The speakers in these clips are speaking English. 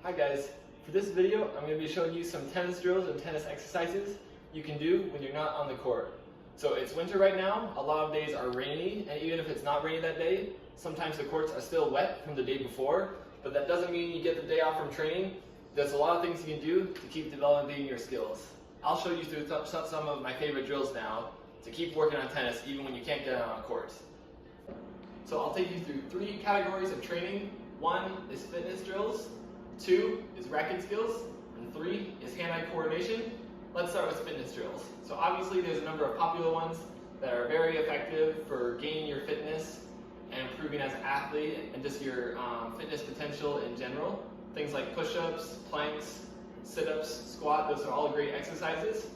Hi guys, for this video I'm going to be showing you some tennis drills and tennis exercises you can do when you're not on the court. So it's winter right now, a lot of days are rainy, and even if it's not rainy that day, sometimes the courts are still wet from the day before, but that doesn't mean you get the day off from training. There's a lot of things you can do to keep developing your skills. I'll show you through some of my favorite drills now to keep working on tennis even when you can't get out on court. So I'll take you through 3 categories of training. 1 is fitness drills, 2 is racket skills, and 3 is hand-eye coordination. Let's start with fitness drills. So obviously there's a number of popular ones that are very effective for gaining your fitness and improving as an athlete and just your fitness potential in general. Things like push-ups, planks, sit-ups, squat, those are all great exercises.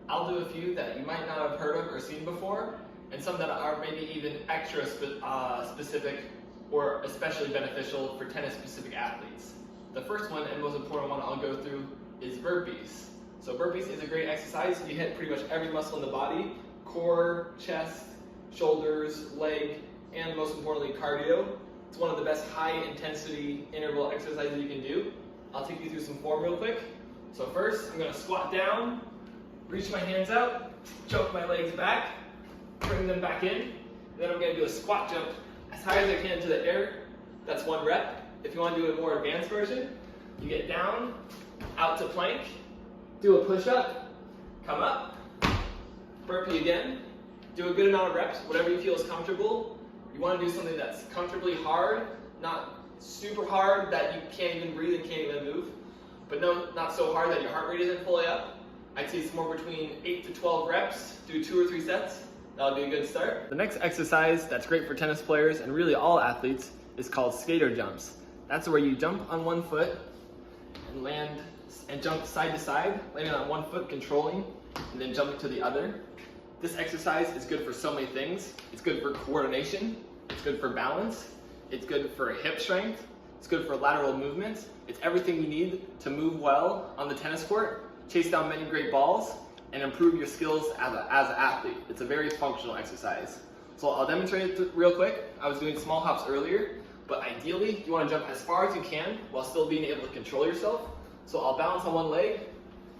I'll do a few that you might not have heard of or seen before, and some that are maybe even extra specific or especially beneficial for tennis-specific athletes. The first one and most important one I'll go through is burpees. So burpees is a great exercise. You hit pretty much every muscle in the body: core, chest, shoulders, leg, and most importantly, cardio. It's one of the best high-intensity interval exercises you can do. I'll take you through some form real quick. So first, I'm going to squat down, reach my hands out, choke my legs back, bring them back in. Then I'm going to do a squat jump as high as I can to the air. That's 1 rep. If you want to do a more advanced version, you get down, out to plank, do a push-up, come up, burpee again, do a good amount of reps, whatever you feel is comfortable. You want to do something that's comfortably hard, not super hard that you can't even breathe and can't even move, but not so hard that your heart rate isn't fully up. I'd say it's more between 8 to 12 reps, do 2 or 3 sets. That'll be a good start. The next exercise that's great for tennis players and really all athletes is called skater jumps. That's where you jump on 1 foot and land and jump side to side, landing on 1 foot, controlling, and then jumping to the other. This exercise is good for so many things. It's good for coordination, it's good for balance, it's good for hip strength, it's good for lateral movements. It's everything you need to move well on the tennis court, chase down many great balls, and improve your skills as an athlete. It's a very functional exercise. So I'll demonstrate it real quick. I was doing small hops earlier, but ideally you want to jump as far as you can while still being able to control yourself. So I'll balance on 1 leg,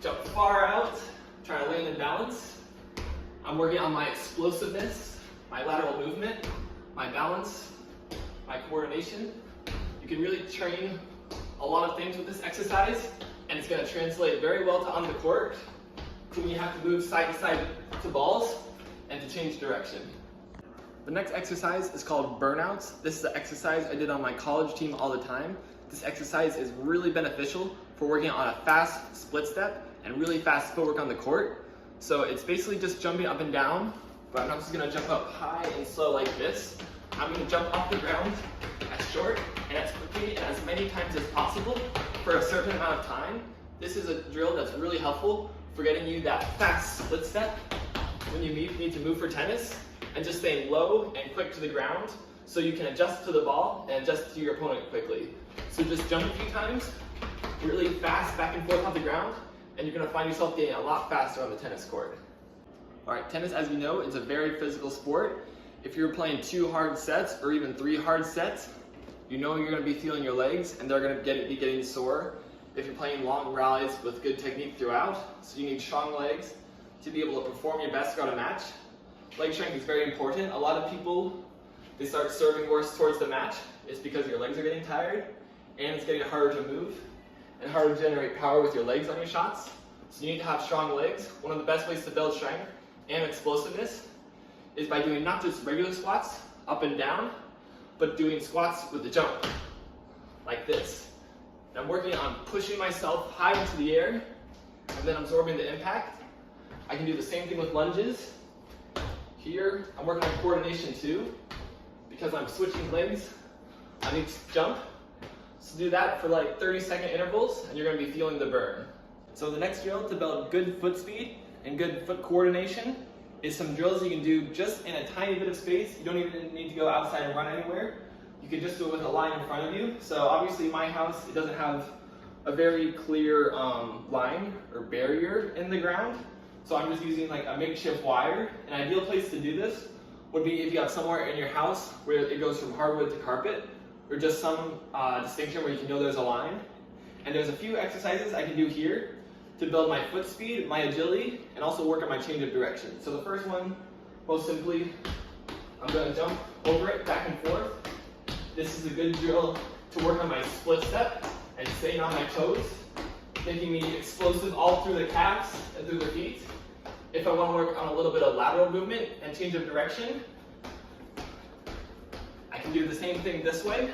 jump far out, try to land in balance. I'm working on my explosiveness, my lateral movement, my balance, my coordination. You can really train a lot of things with this exercise, and it's going to translate very well to on the court when you have to move side to side to balls and to change direction. The next exercise is called burnouts. This is the exercise I did on my college team all the time. This exercise is really beneficial for working on a fast split step and really fast footwork on the court. So it's basically just jumping up and down, but I'm not just going to jump up high and slow like this. I'm going to jump off the ground as short and as quickly and as many times as possible for a certain amount of time. This is a drill that's really helpful for getting you that fast split step when you need to move for tennis, and just staying low and quick to the ground so you can adjust to the ball and adjust to your opponent quickly. So just jump a few times, really fast back and forth on the ground, and you're going to find yourself getting a lot faster on the tennis court. Alright, tennis, as you know, is a very physical sport. If you're playing 2 hard sets or even 3 hard sets, you know you're going to be feeling your legs and they're going to be getting sore. If you're playing long rallies with good technique throughout, so you need strong legs to be able to perform your best throughout a match. Leg strength is very important. A lot of people, they start serving worse towards the match. It's because your legs are getting tired and it's getting harder to move and harder to generate power with your legs on your shots. So you need to have strong legs. One of the best ways to build strength and explosiveness is by doing not just regular squats up and down, but doing squats with the jump, like this. And I'm working on pushing myself high into the air and then absorbing the impact. I can do the same thing with lunges. Here, I'm working on coordination too, because I'm switching legs on each jump. So do that for like 30-second intervals, and you're going to be feeling the burn. So the next drill to build good foot speed and good foot coordination is some drills you can do just in a tiny bit of space. You don't even need to go outside and run anywhere. You can just do it with a line in front of you. So obviously my house, it doesn't have a very clear line or barrier in the ground. So I'm just using like a makeshift wire. An ideal place to do this would be if you have somewhere in your house where it goes from hardwood to carpet, or just some distinction where you can know there's a line. And there's a few exercises I can do here to build my foot speed, my agility, and also work on my change of direction. So the first one, most simply, I'm going to jump over it back and forth. This is a good drill to work on my split step and staying on my toes, making me explosive all through the calves and through the feet. If I want to work on a little bit of lateral movement and change of direction, I can do the same thing this way.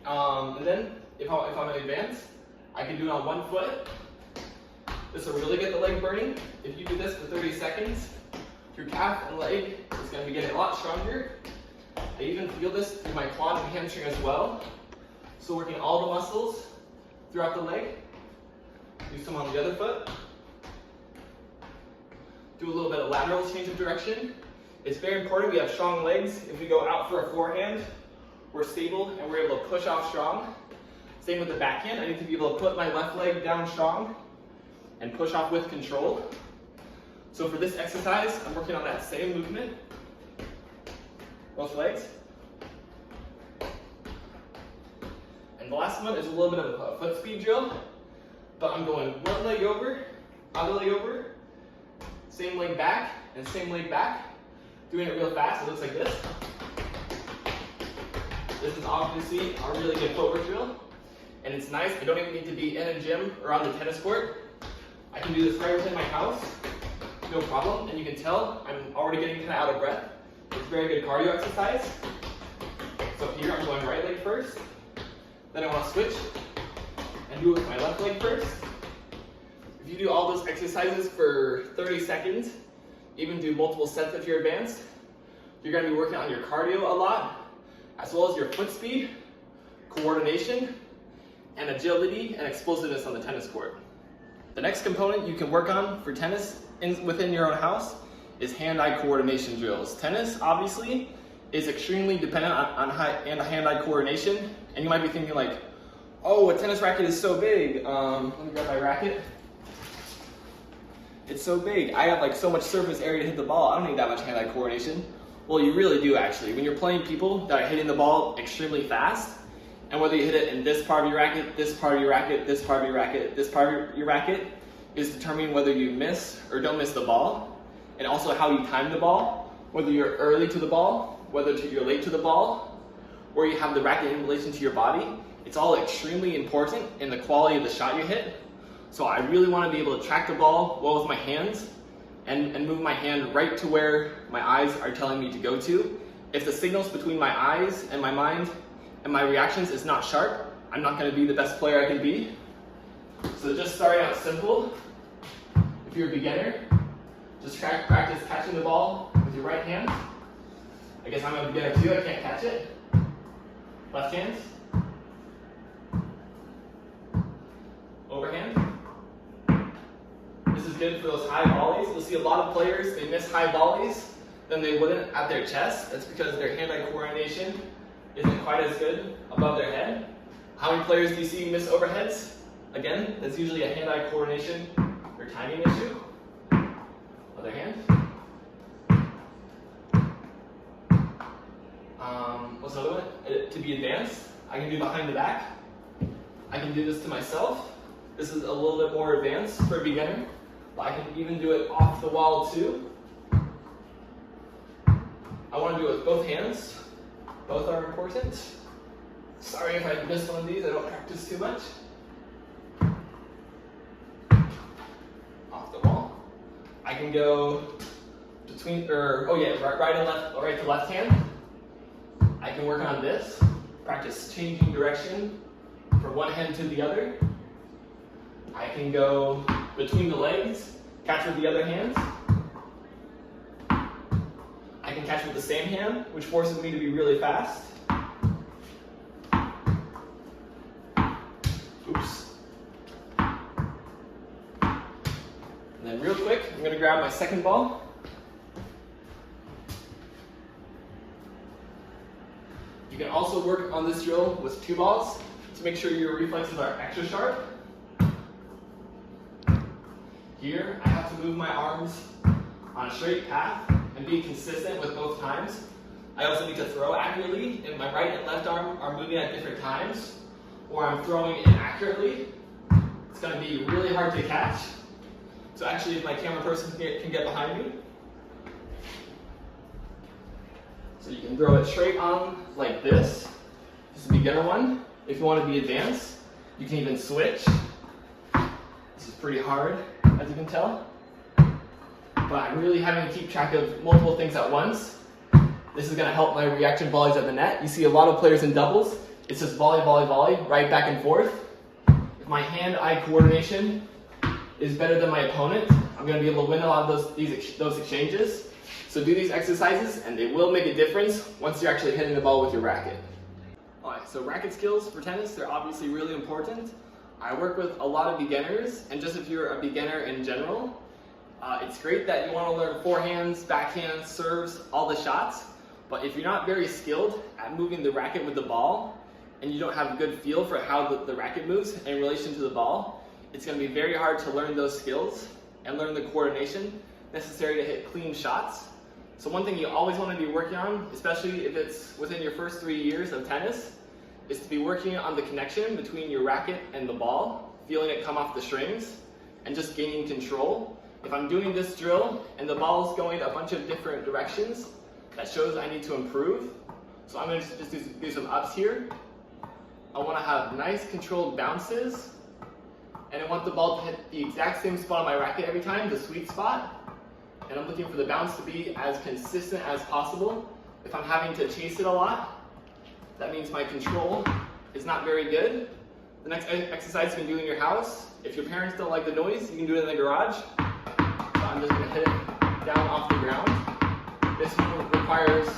And then, if I'm in advance, I can do it on one foot. This will really get the leg burning. If you do this for 30 seconds, your calf and leg is going to be getting a lot stronger. I even feel this through my quad and hamstring as well. So working all the muscles throughout the leg. Do some on the other foot. Do a little bit of lateral change of direction. It's very important we have strong legs. If we go out for a forehand, we're stable and we're able to push off strong. Same with the backhand. I need to be able to put my left leg down strong and push off with control. So for this exercise, I'm working on that same movement. Both legs. And the last one is a little bit of a foot speed drill. But I'm going one leg over, other leg over, same leg back, and same leg back. Doing it real fast, it looks like this. This is obviously a really good footwork drill. And it's nice, I don't even need to be in a gym or on the tennis court. I can do this right within my house, no problem. And you can tell I'm already getting kind of out of breath. It's a very good cardio exercise. So here I'm going right leg first. Then I want to switch and do it with my left leg first. If you do all those exercises for 30 seconds, even do multiple sets if you're advanced, you're going to be working on your cardio a lot, as well as your foot speed, coordination, and agility and explosiveness on the tennis court. The next component you can work on for tennis within your own house is hand-eye coordination drills. Tennis, obviously, is extremely dependent on hand-eye coordination, and you might be thinking like, oh, a tennis racket is so big. Let me grab my racket. It's so big. I have like so much surface area to hit the ball. I don't need that much hand-eye coordination. Well, you really do actually. When you're playing people that are hitting the ball extremely fast, and whether you hit it in this part of your racket, this part of your racket, this part of your racket, this part of your racket, is determining whether you miss or don't miss the ball, and also how you time the ball, whether you're early to the ball, whether you're late to the ball, or you have the racket in relation to your body. It's all extremely important in the quality of the shot you hit. So I really want to be able to track the ball well with my hands and move my hand right to where my eyes are telling me to go to. If the signals between my eyes and my mind and my reactions is not sharp, I'm not going to be the best player I can be. So just starting out simple, if you're a beginner, just practice catching the ball with your right hand. I guess I'm a beginner too, I can't catch it. Left hand. Overhand. This is good for those high volleys. You'll see a lot of players, they miss high volleys than they wouldn't at their chest. That's because their hand-eye coordination isn't quite as good above their head. How many players do you see miss overheads? Again, that's usually a hand-eye coordination or timing issue. Other hand. What's another one? To be advanced, I can do behind the back. I can do this to myself. This is a little bit more advanced for a beginner, but I can even do it off the wall too. I want to do it with both hands. Both are important. Sorry if I missed one of these, I don't practice too much. Off the wall. I can go between, right and left, right to left hand. I can work on this, practice changing direction from one hand to the other. I can go between the legs, catch with the other hand. I can catch with the same hand, which forces me to be really fast. Oops. And then real quick, I'm going to grab my second ball. You can also work on this drill with two balls to make sure your reflexes are extra sharp. Here, I have to move my arms on a straight path and be consistent with both times. I also need to throw accurately, and my right and left arm are moving at different times. or I'm throwing inaccurately, it's going to be really hard to catch. So actually, if my camera person can get behind me. So you can throw it straight on like this. This is a beginner one. If you want to be advanced, you can even switch. This is pretty hard, as you can tell. But I'm really having to keep track of multiple things at once. This is going to help my reaction volleys at the net. You see a lot of players in doubles. It's just volley, volley, volley, right back and forth. If my hand-eye coordination is better than my opponent, I'm going to be able to win a lot of those exchanges. So do these exercises, and they will make a difference once you're actually hitting the ball with your racket. Alright, so racket skills for tennis, they're obviously really important. I work with a lot of beginners, and just if you're a beginner in general, it's great that you want to learn forehands, backhands, serves, all the shots. But if you're not very skilled at moving the racket with the ball, and you don't have a good feel for how the racket moves in relation to the ball, it's going to be very hard to learn those skills and learn the coordination necessary to hit clean shots. So one thing you always want to be working on, especially if it's within your first 3 years of tennis, is to be working on the connection between your racket and the ball, feeling it come off the strings, and just gaining control. If I'm doing this drill and the ball's going a bunch of different directions, that shows I need to improve. So I'm going to just do some ups here. I want to have nice controlled bounces, and I want the ball to hit the exact same spot on my racket every time, the sweet spot. And I'm looking for the bounce to be as consistent as possible. If I'm having to chase it a lot, that means my control is not very good. The next exercise you can do in your house, if your parents don't like the noise, you can do it in the garage. So I'm just going to hit it down off the ground. This requires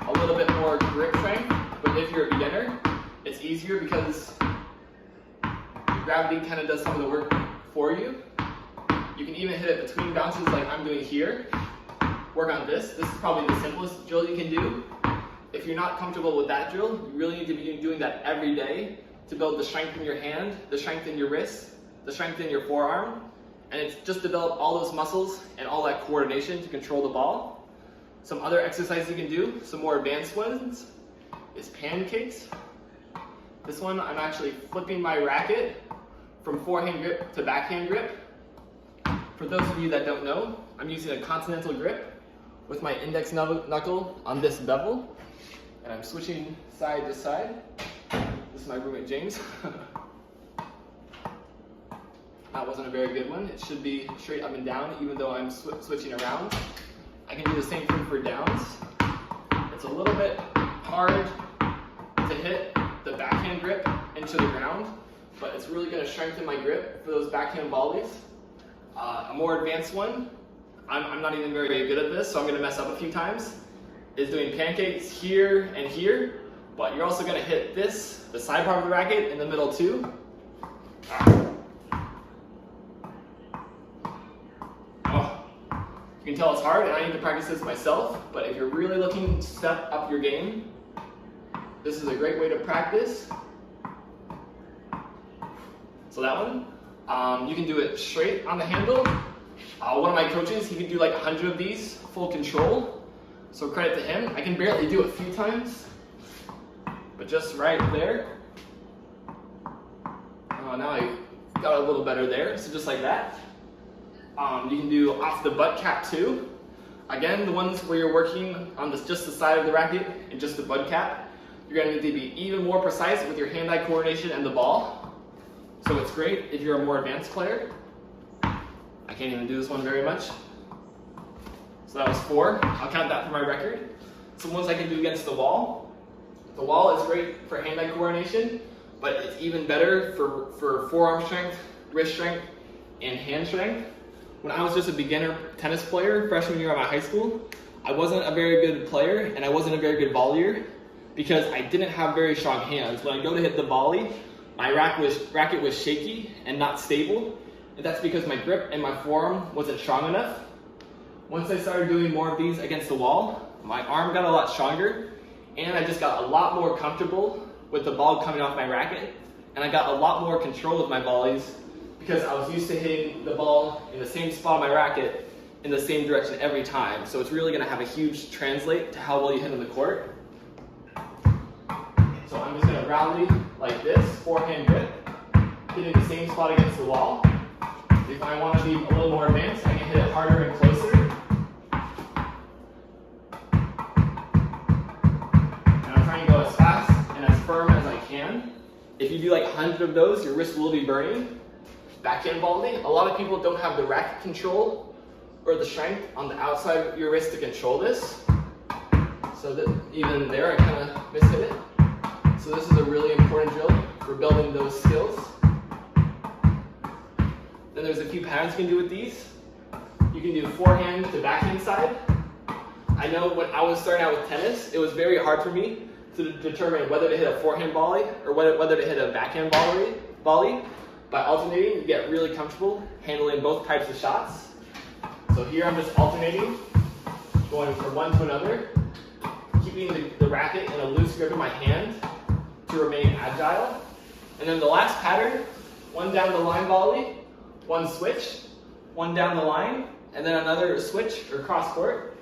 a little bit more grip strength, but if you're a beginner, it's easier because gravity kind of does some of the work for you. You can even hit it between bounces like I'm doing here. Work on this. This is probably the simplest drill you can do. If you're not comfortable with that drill, you really need to be doing that every day to build the strength in your hand, the strength in your wrist, the strength in your forearm, and it's just develop all those muscles and all that coordination to control the ball. Some other exercises you can do, some more advanced ones, is pancakes. This one, I'm actually flipping my racket from forehand grip to backhand grip. For those of you that don't know, I'm using a continental grip with my index knuckle on this bevel, and I'm switching side to side. This is my roommate James. That wasn't a very good one. It should be straight up and down, even though I'm switching around. I can do the same thing for downs. It's a little bit hard to hit the backhand grip into the ground, but it's really going to strengthen my grip for those backhand volleys. A more advanced one, I'm not even very good at this, so I'm going to mess up a few times, is doing pancakes here and here, but you're also going to hit this, the side part of the racket, in the middle too. Oh, you can tell it's hard, and I need to practice this myself, but if you're really looking to step up your game, this is a great way to practice. So that one. You can do it straight on the handle. One of my coaches, he can do like 100 of these, full control. So credit to him. I can barely do it a few times, but just right there. Now I got a little better there, so just like that. You can do off the butt cap too. Again, the ones where you're working on just the side of the racket and just the butt cap, you're going to need to be even more precise with your hand-eye coordination and the ball. So it's great if you're a more advanced player. I can't even do this one very much. So that was 4. I'll count that for my record. Some ones I can do against the wall. The wall is great for hand-eye coordination, but it's even better for forearm strength, wrist strength, and hand strength. When I was just a beginner tennis player, freshman year of my high school, I wasn't a very good player and I wasn't a very good volleyer because I didn't have very strong hands. When I go to hit the volley, my racket was shaky and not stable, and that's because my grip and my forearm wasn't strong enough. Once I started doing more of these against the wall, my arm got a lot stronger, and I just got a lot more comfortable with the ball coming off my racket, and I got a lot more control of my volleys because I was used to hitting the ball in the same spot on my racket in the same direction every time. So it's really going to have a huge translate to how well you hit on the court. So I'm just going to rally like this. forehand grip, hitting the same spot against the wall. If I want to be a little more advanced, I can hit it harder and closer. And I'm trying to go as fast and as firm as I can. If you do like 100 of those, your wrist will be burning. Backhand volley, a lot of people don't have the racket control or the strength on the outside of your wrist to control this. So that even there, I kind of mishit it. So this is a really important drill for building those skills. Then there's a few patterns you can do with these. You can do forehand to backhand side. I know when I was starting out with tennis, it was very hard for me to determine whether to hit a forehand volley or whether to hit a backhand volley. By alternating, you get really comfortable handling both types of shots. So here I'm just alternating, going from one to another, keeping the racket in a loose grip in my hand to remain agile. And then the last pattern, one down the line volley, one switch, one down the line, and then another switch or cross court.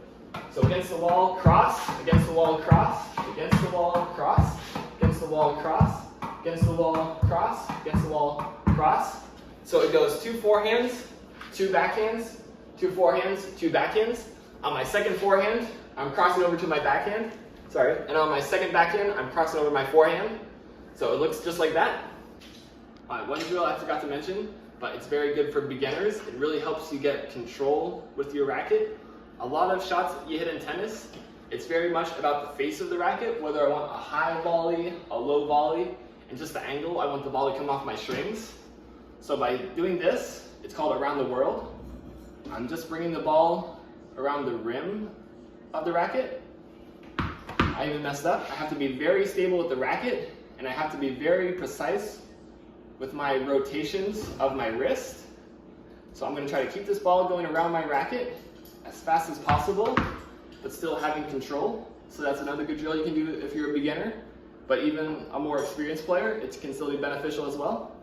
So against the wall, cross, against the wall, cross, against the wall, cross, against the wall, cross, against the wall, cross, against the wall, cross. So it goes 2 forehands, 2 backhands, 2 forehands, 2 backhands. On my second forehand, I'm crossing over to my backhand. Sorry. And on my second backhand, I'm crossing over my forehand. So it looks just like that. One drill I forgot to mention, but it's very good for beginners. It really helps you get control with your racket. A lot of shots that you hit in tennis, it's very much about the face of the racket, whether I want a high volley, a low volley, and just the angle. I want the ball to come off my strings. So by doing this, it's called around the world. I'm just bringing the ball around the rim of the racket. I even messed up. I have to be very stable with the racket, and I have to be very precise with my rotations of my wrist. So I'm going to try to keep this ball going around my racket as fast as possible, but still having control. So that's another good drill you can do if you're a beginner. But even a more experienced player, it can still be beneficial as well.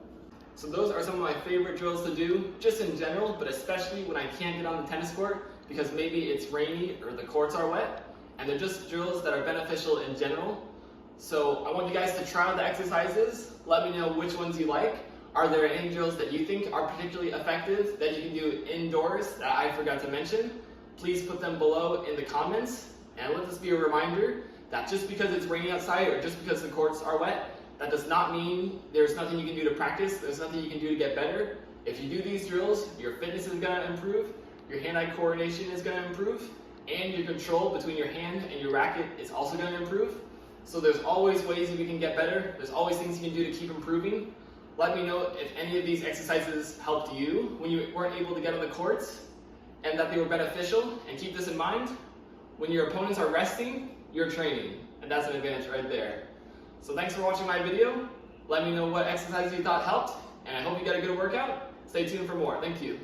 So those are some of my favorite drills to do, just in general, but especially when I can't get on the tennis court because maybe it's rainy or the courts are wet, and they're just drills that are beneficial in general. So I want you guys to try out the exercises. Let me know which ones you like. Are there any drills that you think are particularly effective that you can do indoors that I forgot to mention? Please put them below in the comments, and let this be a reminder that just because it's raining outside or just because the courts are wet, that does not mean there's nothing you can do to practice, there's nothing you can do to get better. If you do these drills, your fitness is going to improve, your hand-eye coordination is going to improve, and your control between your hand and your racket is also going to improve. So there's always ways that we can get better, there's always things you can do to keep improving. Let me know if any of these exercises helped you when you weren't able to get on the courts, and that they were beneficial. And keep this in mind, when your opponents are resting, you're training, and that's an advantage right there. So thanks for watching my video. Let me know what exercises you thought helped, and I hope you got a good workout. Stay tuned for more. Thank you.